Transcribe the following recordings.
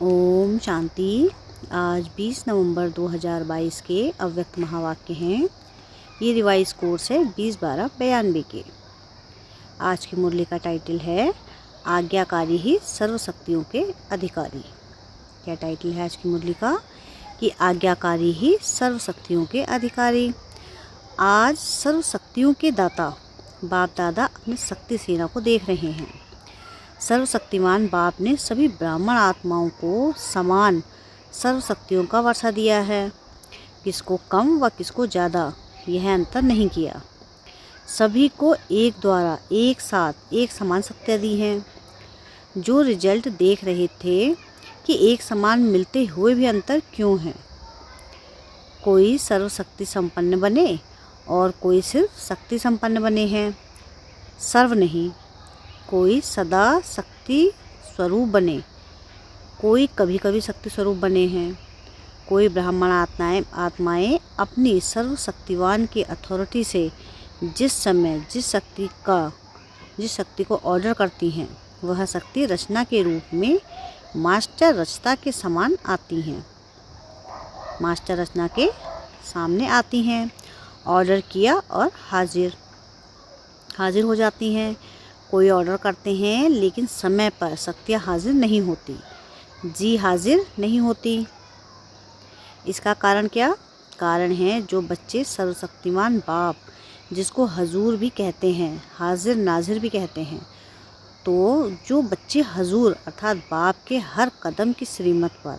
ओम शांति। आज 20 नवंबर 2022 के अव्यक्त महावाक्य हैं। ये रिवाइज कोर्स है 20-12-92 के। आज की मुरली का टाइटल है आज्ञाकारी ही सर्वशक्तियों के अधिकारी। क्या टाइटल है आज की मुरली का? कि आज्ञाकारी ही सर्वशक्तियों के अधिकारी। आज सर्वशक्तियों के दाता बाप दादा अपने शक्ति सेना को देख रहे हैं। सर्वशक्तिमान बाप ने सभी ब्राह्मण आत्माओं को समान सर्वशक्तियों का वर्षा दिया है। किसको कम व किसको ज़्यादा यह अंतर नहीं किया। सभी को एक द्वारा एक साथ एक समान शक्तियाँ दी हैं। जो रिजल्ट देख रहे थे कि एक समान मिलते हुए भी अंतर क्यों है। कोई सर्वशक्ति संपन्न बने और कोई सिर्फ शक्ति संपन्न बने हैं, सर्व नहीं। कोई सदा शक्ति स्वरूप बने, कोई कभी कभी शक्ति स्वरूप बने हैं। कोई ब्राह्मण आत्माएं अपनी सर्वशक्तिवान की अथॉरिटी से जिस समय जिस शक्ति को ऑर्डर करती हैं वह शक्ति रचना के रूप में मास्टर रचता के समान आती हैं। मास्टर रचना के सामने आती हैं, ऑर्डर किया और हाजिर हो जाती हैं। कोई ऑर्डर करते हैं लेकिन समय पर शक्तियाँ हाजिर नहीं होती, जी हाजिर नहीं होती। इसका कारण क्या? कारण है जो बच्चे सर्वशक्तिमान बाप जिसको हजूर भी कहते हैं, हाजिर नाजिर भी कहते हैं, तो जो बच्चे हजूर अर्थात बाप के हर कदम की श्रीमत पर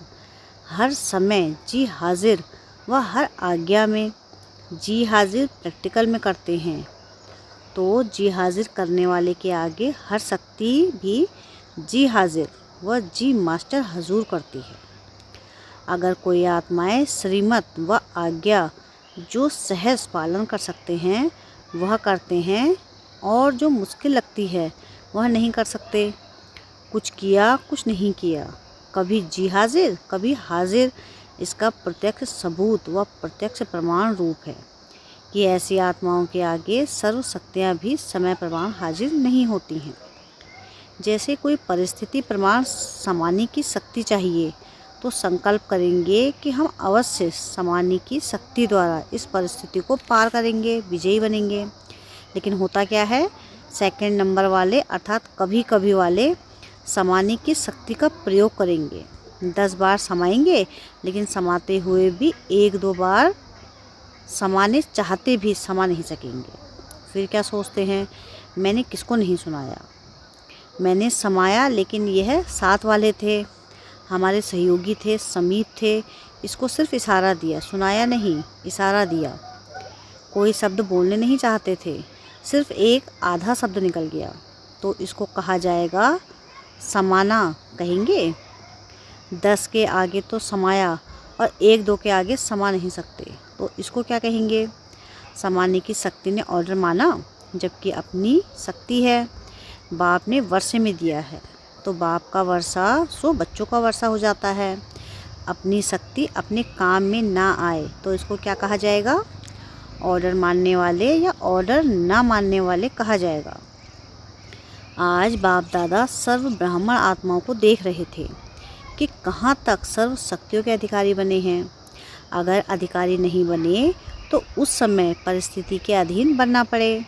हर समय जी हाजिर व हर आज्ञा में जी हाजिर प्रैक्टिकल में करते हैं, तो जी हाजिर करने वाले के आगे हर शक्ति भी जी हाजिर व जी मास्टर हजूर करती है। अगर कोई आत्माएं श्रीमत व आज्ञा जो सहज पालन कर सकते हैं वह करते हैं और जो मुश्किल लगती है वह नहीं कर सकते। कुछ किया कुछ नहीं किया, कभी जी हाजिर कभी हाजिर, इसका प्रत्यक्ष सबूत व प्रत्यक्ष प्रमाण रूप है कि ऐसी आत्माओं के आगे सर्व शक्तियाँ भी समय प्रमाण हाजिर नहीं होती हैं। जैसे कोई परिस्थिति प्रमाण समानी की शक्ति चाहिए तो संकल्प करेंगे कि हम अवश्य समानी की शक्ति द्वारा इस परिस्थिति को पार करेंगे, विजयी बनेंगे। लेकिन होता क्या है, सेकंड नंबर वाले अर्थात कभी कभी वाले समानी की शक्ति का प्रयोग करेंगे। 10 बार समाएंगे लेकिन समाते हुए भी 1-2 बार समाने चाहते भी समा नहीं सकेंगे। फिर क्या सोचते हैं, मैंने किसको नहीं सुनाया, मैंने समाया लेकिन यह साथ वाले थे, हमारे सहयोगी थे, समीप थे, इसको सिर्फ इशारा दिया, सुनाया नहीं, इशारा दिया। कोई शब्द बोलने नहीं चाहते थे, सिर्फ एक आधा शब्द निकल गया, तो इसको कहा जाएगा समाना कहेंगे। 10 के आगे तो समाया और 1-2 के आगे समा नहीं सकते, तो इसको क्या कहेंगे? समाने की शक्ति ने ऑर्डर माना जबकि अपनी शक्ति है। बाप ने वर्षे में दिया है तो बाप का वर्षा सो बच्चों का वर्षा हो जाता है। अपनी शक्ति अपने काम में ना आए तो इसको क्या कहा जाएगा? ऑर्डर मानने वाले या ऑर्डर ना मानने वाले कहा जाएगा। आज बाप दादा सर्व ब्राह्मण आत्माओं को देख रहे थे कि कहाँ तक सर्व शक्तियों के अधिकारी बने हैं। अगर अधिकारी नहीं बने तो उस समय परिस्थिति के अधीन बनना पड़े।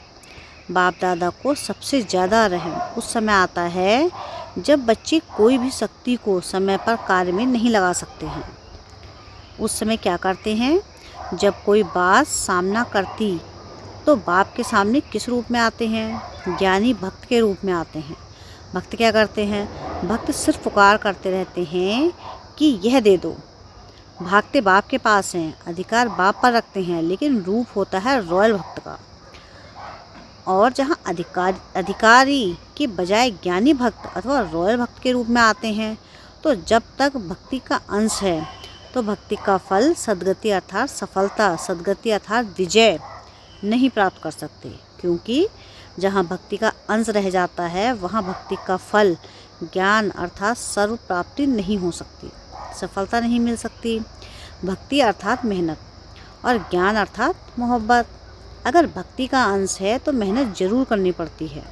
बाप दादा को सबसे ज़्यादा रहम उस समय आता है जब बच्चे कोई भी शक्ति को समय पर कार्य में नहीं लगा सकते हैं। उस समय क्या करते हैं? जब कोई बात सामना करती तो बाप के सामने किस रूप में आते हैं? ज्ञानी भक्त के रूप में आते हैं। भक्त क्या करते हैं? भक्त सिर्फ पुकार करते रहते हैं कि यह दे दो। भागते बाप के पास हैं, अधिकार बाप पर रखते हैं, लेकिन रूप होता है रॉयल भक्त का। और जहाँ अधिकारी के बजाय ज्ञानी भक्त अथवा रॉयल भक्त के रूप में आते हैं, तो जब तक भक्ति का अंश है तो भक्ति का फल सद्गति अर्थात सफलता, सद्गति अर्थात विजय नहीं प्राप्त कर सकते। क्योंकि जहाँ भक्ति का अंश रह जाता है वहाँ भक्ति का फल ज्ञान अर्थात सर्व प्राप्ति नहीं हो सकती, सफलता नहीं मिल सकती। भक्ति अर्थात मेहनत और ज्ञान अर्थात मोहब्बत। अगर भक्ति का अंश है तो मेहनत जरूर करनी पड़ती है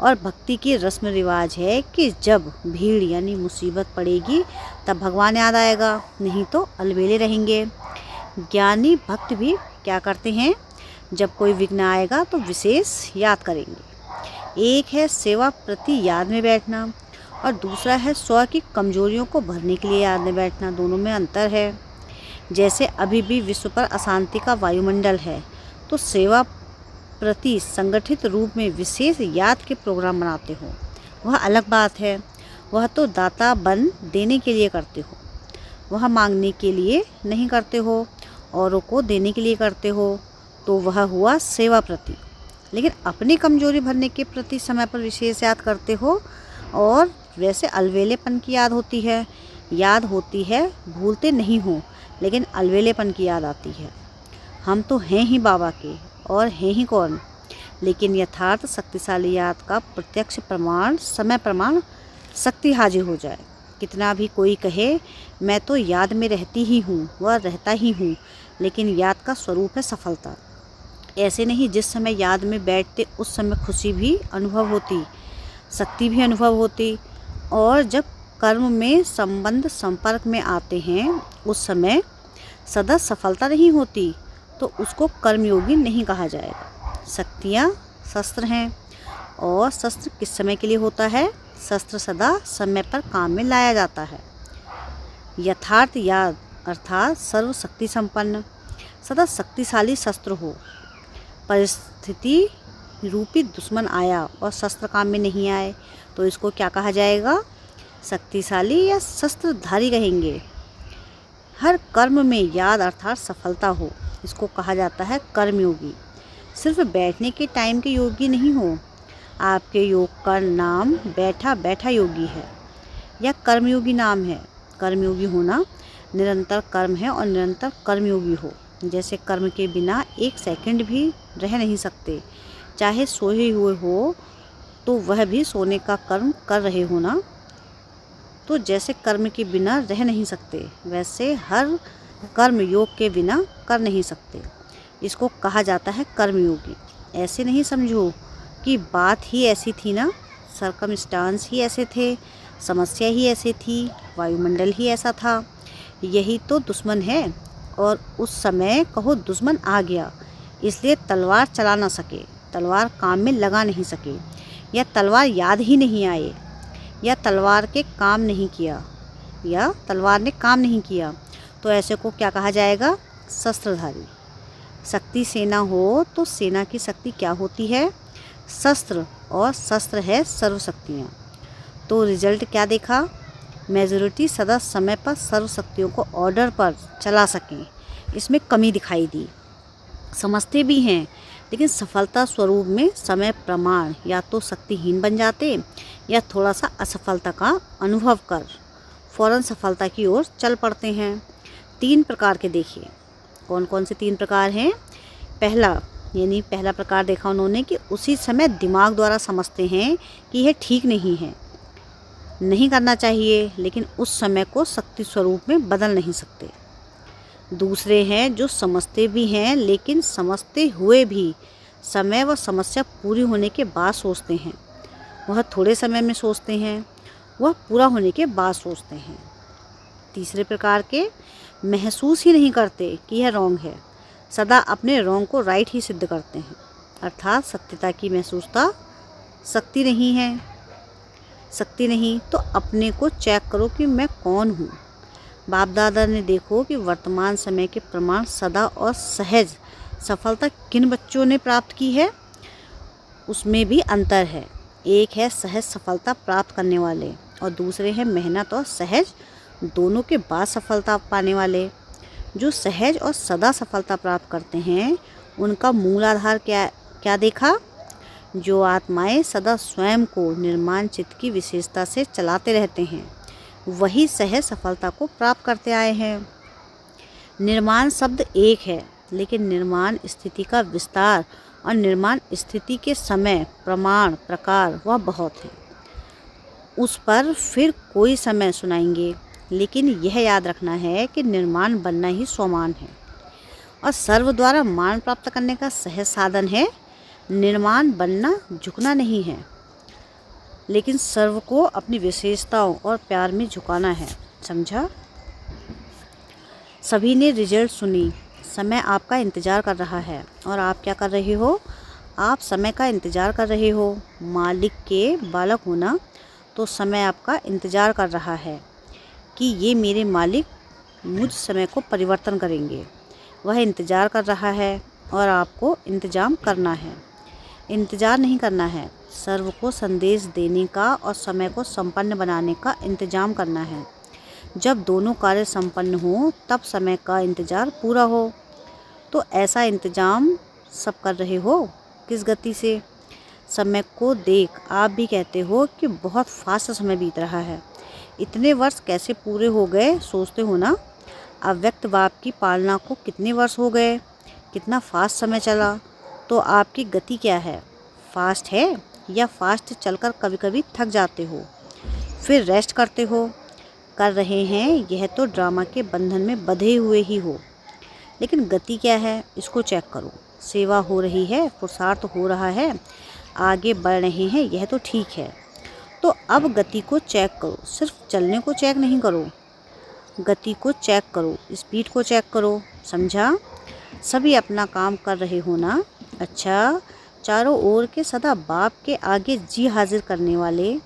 और भक्ति की रस्म रिवाज है कि जब भीड़ यानी मुसीबत पड़ेगी तब भगवान याद आएगा, नहीं तो अलबेले रहेंगे। ज्ञानी भक्त भी क्या करते हैं, जब कोई विघ्न आएगा तो विशेष याद करेंगे। एक है सेवा प्रति याद में बैठना और दूसरा है स्व की कमजोरियों को भरने के लिए याद में बैठना। दोनों में अंतर है। जैसे अभी भी विश्व पर अशांति का वायुमंडल है, तो सेवा प्रति संगठित रूप में विशेष याद के प्रोग्राम बनाते हो, वह अलग बात है। वह तो दाता बन देने के लिए करते हो, वह मांगने के लिए नहीं करते हो, औरों को देने के लिए करते हो, तो वह हुआ सेवा प्रति। लेकिन अपनी कमजोरी भरने के प्रति समय पर विशेष याद करते हो, और वैसे अलवेलेपन की याद होती है। याद होती है, भूलते नहीं हो, लेकिन अलवेलेपन की याद आती है। हम तो हैं ही बाबा के, और हैं ही कौन। लेकिन यथार्थ शक्तिशाली याद का प्रत्यक्ष प्रमाण समय प्रमाण शक्ति हाजिर हो जाए। कितना भी कोई कहे मैं तो याद में रहती ही हूँ, वह रहता ही हूँ, लेकिन याद का स्वरूप है सफलता। ऐसे नहीं जिस समय याद में बैठते उस समय खुशी भी अनुभव होती, शक्ति भी अनुभव होती, और जब कर्म में संबंध संपर्क में आते हैं उस समय सदा सफलता नहीं होती, तो उसको कर्मयोगी नहीं कहा जाएगा। शक्तियाँ शस्त्र हैं, और शस्त्र किस समय के लिए होता है, शस्त्र सदा समय पर काम में लाया जाता है। यथार्थ याद अर्थात सर्वशक्ति संपन्न सदा शक्तिशाली शस्त्र हो। परिस्थिति रूपी दुश्मन आया और शस्त्र काम में नहीं आए, तो इसको क्या कहा जाएगा, शक्तिशाली या शस्त्रधारी कहेंगे। हर कर्म में याद अर्थात सफलता हो, इसको कहा जाता है कर्मयोगी। सिर्फ बैठने के टाइम के योगी नहीं हो। आपके योग का नाम बैठा बैठा योगी है या कर्मयोगी नाम है। कर्मयोगी होना निरंतर कर्म है और निरंतर कर्मयोगी हो। जैसे कर्म के बिना एक सेकंड भी रह नहीं सकते, चाहे सोए हुए हो तो वह भी सोने का कर्म कर रहे हो ना। तो जैसे कर्म के बिना रह नहीं सकते, वैसे हर कर्म योग के बिना कर नहीं सकते। इसको कहा जाता है कर्मयोगी। ऐसे नहीं समझो कि बात ही ऐसी थी ना, सर्कमस्टांस ही ऐसे थे, समस्या ही ऐसी थी, वायुमंडल ही ऐसा था, यही तो दुश्मन है। और उस समय कहो दुश्मन आ गया, इसलिए तलवार चला ना सके, तलवार काम में लगा नहीं सके, या तलवार याद ही नहीं आए, या तलवार के काम नहीं किया, या तलवार ने काम नहीं किया, तो ऐसे को क्या कहा जाएगा, शस्त्रधारी। शक्ति सेना हो तो सेना की शक्ति क्या होती है, शस्त्र, और शस्त्र है सर्वशक्तियाँ। तो रिजल्ट क्या देखा, मेजॉरिटी सदा समय पर सर्वशक्तियों को ऑर्डर पर चला सकें, इसमें कमी दिखाई दी। समझते भी हैं, लेकिन सफलता स्वरूप में समय प्रमाण या तो शक्तिहीन बन जाते, या थोड़ा सा असफलता का अनुभव कर फौरन सफलता की ओर चल पड़ते हैं। 3 प्रकार के देखिए, कौन कौन से 3 प्रकार हैं। पहला प्रकार देखा उन्होंने कि उसी समय दिमाग द्वारा समझते हैं कि यह ठीक नहीं है, नहीं करना चाहिए, लेकिन उस समय को शक्ति स्वरूप में बदल नहीं सकते। दूसरे हैं जो समझते भी हैं, लेकिन समझते हुए भी समय व समस्या पूरी होने के बाद सोचते हैं। वह थोड़े समय में सोचते हैं, वह पूरा होने के बाद सोचते हैं। तीसरे प्रकार के महसूस ही नहीं करते कि यह रॉन्ग है, सदा अपने रॉन्ग को राइट ही सिद्ध करते हैं, अर्थात सत्यता की महसूसता शक्ति नहीं है। शक्ति नहीं तो अपने को चेक करो कि मैं कौन हूँ। बाप दादा ने देखो कि वर्तमान समय के प्रमाण सदा और सहज सफलता किन बच्चों ने प्राप्त की है, उसमें भी अंतर है। एक है सहज सफलता प्राप्त करने वाले, और दूसरे हैं मेहनत और सहज दोनों के बाद सफलता पाने वाले। जो सहज और सदा सफलता प्राप्त करते हैं, उनका मूल आधार क्या देखा, जो आत्माएं सदा स्वयं को निर्माण चित्त की विशेषता से चलाते रहते हैं, वही सहज सफलता को प्राप्त करते आए हैं। निर्माण शब्द एक है, लेकिन निर्माण स्थिति का विस्तार और निर्माण स्थिति के समय प्रमाण प्रकार वह बहुत है। उस पर फिर कोई समय सुनाएंगे, लेकिन यह याद रखना है कि निर्माण बनना ही स्वमान है और सर्व द्वारा मान प्राप्त करने का सहज साधन है। निर्माण बनना झुकना नहीं है। लेकिन सर्व को अपनी विशेषताओं और प्यार में झुकाना है। समझा? सभी ने रिजल्ट सुनी। समय आपका इंतज़ार कर रहा है। और आप क्या कर रहे हो? आप समय का इंतज़ार कर रहे हो। मालिक के बालक होना, तो समय आपका इंतज़ार कर रहा है कि ये मेरे मालिक मुझ समय को परिवर्तन करेंगे। वह इंतज़ार कर रहा है और आपको इंतज़ाम करना है। इंतज़ार नहीं करना है, सर्व को संदेश देने का और समय को संपन्न बनाने का इंतज़ाम करना है। जब दोनों कार्य संपन्न हो तब समय का इंतज़ार पूरा हो। तो ऐसा इंतज़ाम सब कर रहे हो किस गति से? समय को देख आप भी कहते हो कि बहुत फास्ट समय बीत रहा है। इतने वर्ष कैसे पूरे हो गए सोचते हो ना? अव्यक्त बाप की पालना को कितने वर्ष हो गए? कितना फास्ट समय चला? तो आपकी गति क्या है? फास्ट है या फास्ट चलकर कभी कभी थक जाते हो फिर रेस्ट करते हो? कर रहे हैं यह तो ड्रामा के बंधन में बंधे हुए ही हो। लेकिन गति क्या है इसको चेक करो। सेवा हो रही है, पुरुषार्थ हो रहा है, आगे बढ़ रहे हैं, यह तो ठीक है। तो अब गति को चेक करो, सिर्फ चलने को चेक नहीं करो, गति को चेक करो, स्पीड को चेक करो। समझा? सभी अपना काम कर रहे हो ना? अच्छा, चारों ओर के सदा बाप के आगे जी हाजिर करने वाले,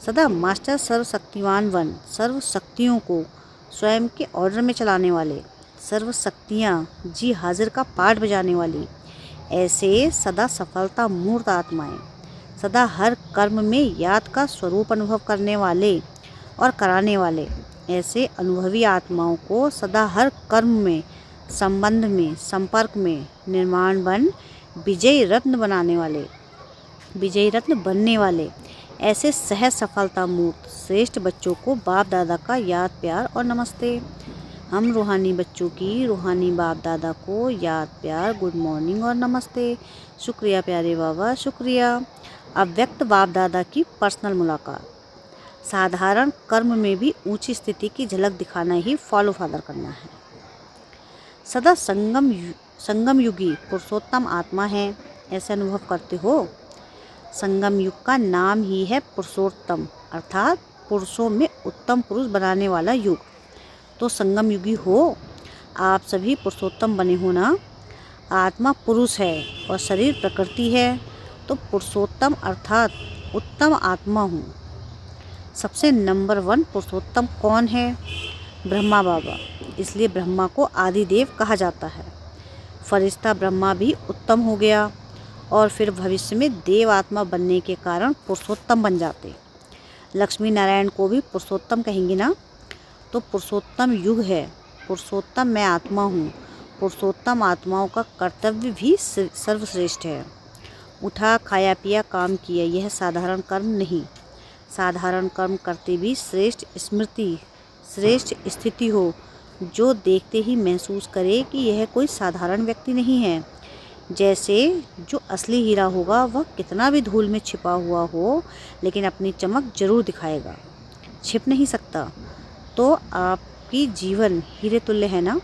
सदा मास्टर सर्वशक्तिवान वन, सर्व शक्तियों को स्वयं के ऑर्डर में चलाने वाले, सर्व शक्तियाँ जी हाजिर का पाठ बजाने वाली, ऐसे सदा सफलता मूर्त आत्माएं, सदा हर कर्म में याद का स्वरूप अनुभव करने वाले और कराने वाले, ऐसे अनुभवी आत्माओं को सदा हर कर्म में, संबंध में, संपर्क में निर्माण बन विजयी रत्न बनाने वाले, विजयी रत्न बनने वाले, ऐसे सहज सफलता मूर्त श्रेष्ठ बच्चों को बाप दादा का याद प्यार और नमस्ते। हम रूहानी बच्चों की रूहानी बाप दादा को याद प्यार, गुड मॉर्निंग और नमस्ते। शुक्रिया प्यारे बाबा, शुक्रिया। अव्यक्त बाप दादा की पर्सनल मुलाकात। साधारण कर्म में भी ऊंची स्थिति की झलक दिखाना ही फॉलो फादर करना है। सदा संगम युगी पुरुषोत्तम आत्मा है, ऐसे अनुभव करते हो? संगम युग का नाम ही है पुरुषोत्तम, अर्थात पुरुषों में उत्तम पुरुष बनाने वाला युग। तो संगम युगी हो, आप सभी पुरुषोत्तम बने हो ना? आत्मा पुरुष है और शरीर प्रकृति है, तो पुरुषोत्तम अर्थात उत्तम आत्मा हूँ। सबसे नंबर 1 पुरुषोत्तम कौन है? ब्रह्मा बाबा, इसलिए ब्रह्मा को आदिदेव कहा जाता है। फरिश्ता ब्रह्मा भी उत्तम हो गया और फिर भविष्य में देव आत्मा बनने के कारण पुरुषोत्तम बन जाते। लक्ष्मी नारायण को भी पुरुषोत्तम कहेंगे ना? तो पुरुषोत्तम युग है, पुरुषोत्तम मैं आत्मा हूँ। पुरुषोत्तम आत्माओं का कर्तव्य भी सर्वश्रेष्ठ है। उठा, खाया, पिया, काम किया, यह साधारण कर्म नहीं। साधारण कर्म करते भी श्रेष्ठ स्मृति, श्रेष्ठ स्थिति हो, जो देखते ही महसूस करे कि यह कोई साधारण व्यक्ति नहीं है। जैसे जो असली हीरा होगा वह कितना भी धूल में छिपा हुआ हो, लेकिन अपनी चमक जरूर दिखाएगा, छिप नहीं सकता। तो आपकी जीवन हीरे तुल्य है ना?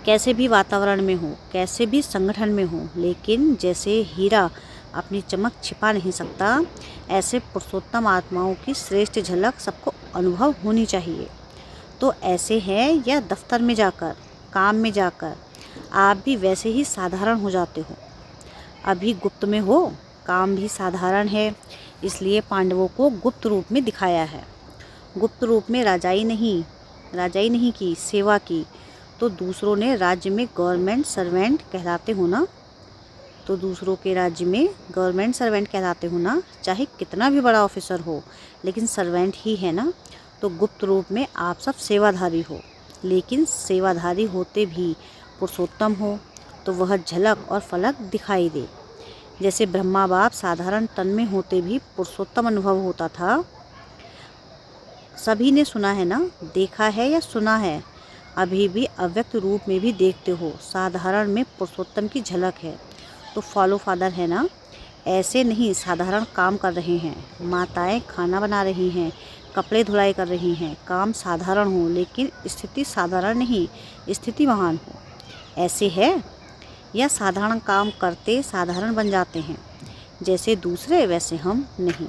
कैसे भी वातावरण में हो, कैसे भी संगठन में हो, लेकिन जैसे हीरा अपनी चमक छिपा नहीं सकता, ऐसे पुरुषोत्तम आत्माओं की श्रेष्ठ झलक सबको अनुभव होनी चाहिए। तो ऐसे है या दफ्तर में जाकर, काम में जाकर आप भी वैसे ही साधारण हो जाते हो। अभी गुप्त में हो, काम भी साधारण है, इसलिए पांडवों को गुप्त रूप में दिखाया है। गुप्त रूप में राजाई नहीं की, सेवा की। तो दूसरों ने राज्य में गवर्नमेंट सर्वेंट कहलाते हो ना? तो दूसरों के राज्य में गवर्नमेंट सर्वेंट कहलाते हो ना? चाहे कितना भी बड़ा ऑफिसर हो, लेकिन सर्वेंट ही है ना? तो गुप्त रूप में आप सब सेवाधारी हो, लेकिन सेवाधारी होते भी पुरुषोत्तम हो, तो वह झलक और फलक दिखाई दे। जैसे ब्रह्मा बाप साधारण तन में होते भी पुरुषोत्तम अनुभव होता था। सभी ने सुना है ना, देखा है या सुना है? अभी भी अव्यक्त रूप में भी देखते हो, साधारण में पुरुषोत्तम की झलक है। तो फॉलो फादर है ना? ऐसे नहीं साधारण काम कर रहे हैं, माताएं खाना बना रही हैं, कपड़े धुलाई कर रही हैं, काम साधारण हो लेकिन स्थिति साधारण नहीं, स्थिति महान हो। ऐसे है या साधारण काम करते साधारण बन जाते हैं? जैसे दूसरे वैसे हम नहीं।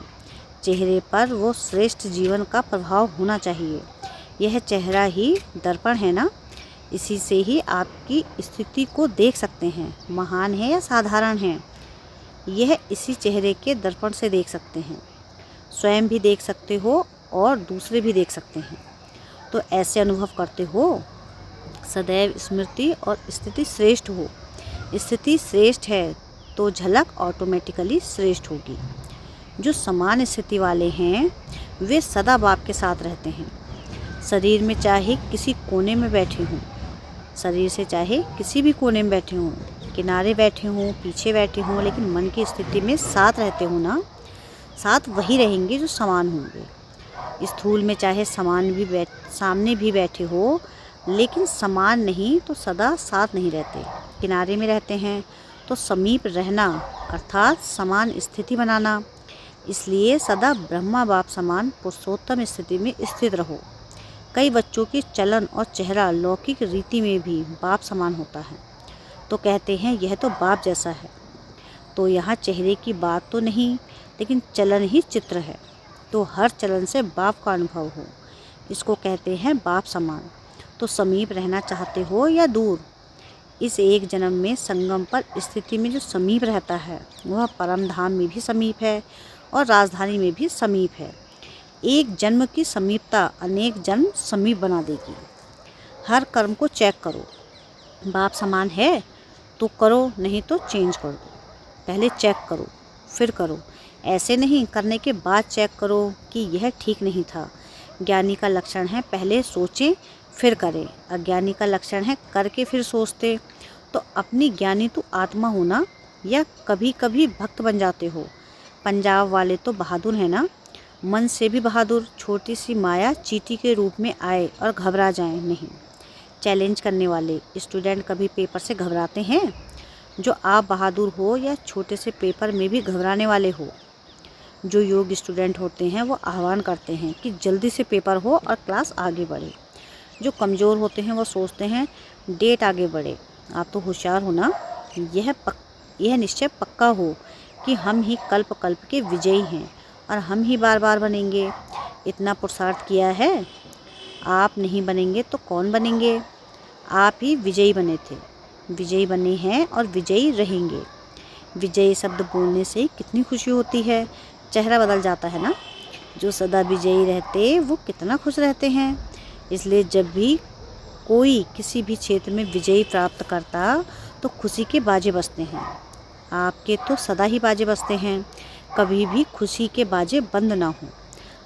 चेहरे पर वो श्रेष्ठ जीवन का प्रभाव होना चाहिए। यह चेहरा ही दर्पण है ना, इसी से ही आपकी स्थिति को देख सकते हैं, महान है या साधारण है। यह इसी चेहरे के दर्पण से देख सकते हैं, स्वयं भी देख सकते हो और दूसरे भी देख सकते हैं। तो ऐसे अनुभव करते हो, सदैव स्मृति और स्थिति श्रेष्ठ हो। स्थिति श्रेष्ठ है तो झलक ऑटोमेटिकली श्रेष्ठ होगी। जो समान स्थिति वाले हैं वे सदा बाप के साथ रहते हैं। शरीर में चाहे किसी कोने में बैठे हों, शरीर से चाहे किसी भी कोने में बैठे हों, किनारे बैठे हों, पीछे बैठे हों, लेकिन मन की स्थिति में साथ रहते हो ना, साथ वही रहेंगे जो समान होंगे। स्थूल में चाहे सामने भी बैठे हो, लेकिन समान नहीं तो सदा साथ नहीं रहते। किनारे में रहते हैं तो समीप रहना अर्थात समान स्थिति बनाना। इसलिए सदा ब्रह्मा बाप समान पुरुषोत्तम स्थिति में स्थित रहो। कई बच्चों की चलन और चेहरा लौकिक रीति में भी बाप समान होता है, तो कहते हैं यह तो बाप जैसा है। तो यहाँ चेहरे की बात तो नहीं, लेकिन चलन ही चित्र है, तो हर चलन से बाप का अनुभव हो, इसको कहते हैं बाप समान। तो समीप रहना चाहते हो या दूर, इस एक जन्म में संगम पर स्थिति में जो समीप रहता है वह परम धाम में भी समीप है और राजधानी में भी समीप है। एक जन्म की समीपता अनेक जन्म समीप बना देगी। हर कर्म को चेक करो, बाप समान है तो करो, नहीं तो चेंज कर दो। पहले चेक करो फिर करो, ऐसे नहीं करने के बाद चेक करो कि यह ठीक नहीं था। ज्ञानी का लक्षण है पहले सोचें फिर करें, अज्ञानी का लक्षण है करके फिर सोचते। तो अपनी ज्ञानी तो आत्मा हो ना, या कभी कभी भक्त बन जाते हो। पंजाब वाले तो बहादुर हैं ना, मन से भी बहादुर। छोटी सी माया चींटी के रूप में आए और घबरा जाएं नहीं। चैलेंज करने वाले स्टूडेंट कभी पेपर से घबराते हैं? जो आप बहादुर हो या छोटे से पेपर में भी घबराने वाले हो। जो योग स्टूडेंट होते हैं वो आह्वान करते हैं कि जल्दी से पेपर हो और क्लास आगे बढ़े। जो कमज़ोर होते हैं वो सोचते हैं डेट आगे बढ़े। आप तो होशियार हो ना, यह निश्चय पक्का हो कि हम ही कल्प कल्प के विजयी हैं और हम ही बार बार बनेंगे। इतना पुरुषार्थ किया है, आप नहीं बनेंगे तो कौन बनेंगे? आप ही विजयी बने थे, विजयी बने हैं और विजयी रहेंगे। विजयी शब्द बोलने से कितनी खुशी होती है, चेहरा बदल जाता है ना। जो सदा विजयी रहते वो कितना खुश रहते हैं। इसलिए जब भी कोई किसी भी क्षेत्र में विजयी प्राप्त करता तो खुशी के बाजे बजते हैं। आपके तो सदा ही बाजे बजते हैं, कभी भी खुशी के बाजे बंद ना हो।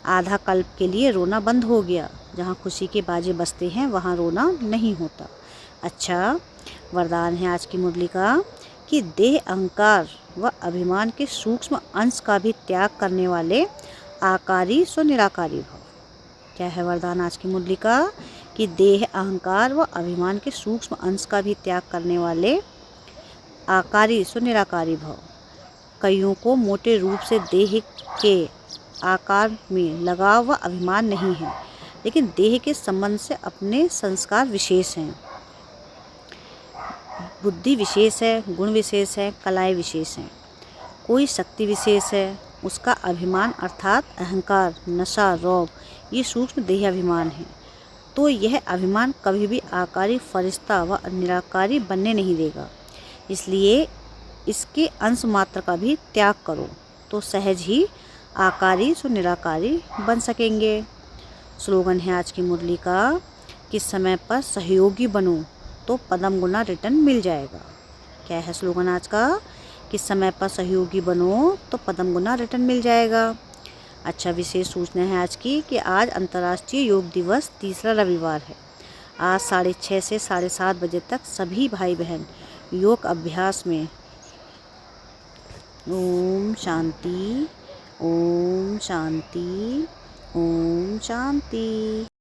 आधा कल्प के लिए रोना बंद हो गया, जहाँ खुशी के बाजे बजते हैं वहाँ रोना नहीं होता। अच्छा, वरदान है आज की मुरली का कि देह अहंकार व अभिमान के सूक्ष्म अंश का भी त्याग करने वाले आकारी सो निराकारी भव। क्या है वरदान आज की मुरली का? कि देह अहंकार व अभिमान के सूक्ष्म अंश का भी त्याग करने वाले आकारी सो निराकारी भव। कईयों को मोटे रूप से देह के आकार में लगाव व अभिमान नहीं है, लेकिन देह के संबंध से अपने संस्कार विशेष हैं, बुद्धि विशेष है, गुण विशेष है, कलाएं विशेष हैं। कोई शक्ति विशेष है, उसका अभिमान अर्थात अहंकार, नशा, रौब ये सूक्ष्म देह अभिमान है। तो यह अभिमान कभी भी आकारी फरिश्ता व निराकारी बनने नहीं देगा। इसलिए इसके अंश मात्र का भी त्याग करो तो सहज ही आकारी सो निराकारी बन सकेंगे। स्लोगन है आज की मुरली का कि समय पर सहयोगी बनो तो पदम गुना रिटर्न मिल जाएगा। क्या है स्लोगन आज का? कि समय पर सहयोगी बनो तो पदम गुना रिटर्न मिल जाएगा। अच्छा, विशेष सूचना है आज की कि आज अंतर्राष्ट्रीय योग दिवस तीसरा रविवार है। आज 6:30 से 7:30 बजे तक सभी भाई बहन योग अभ्यास में। ओम शांति, ओम शांति, ओम शांति।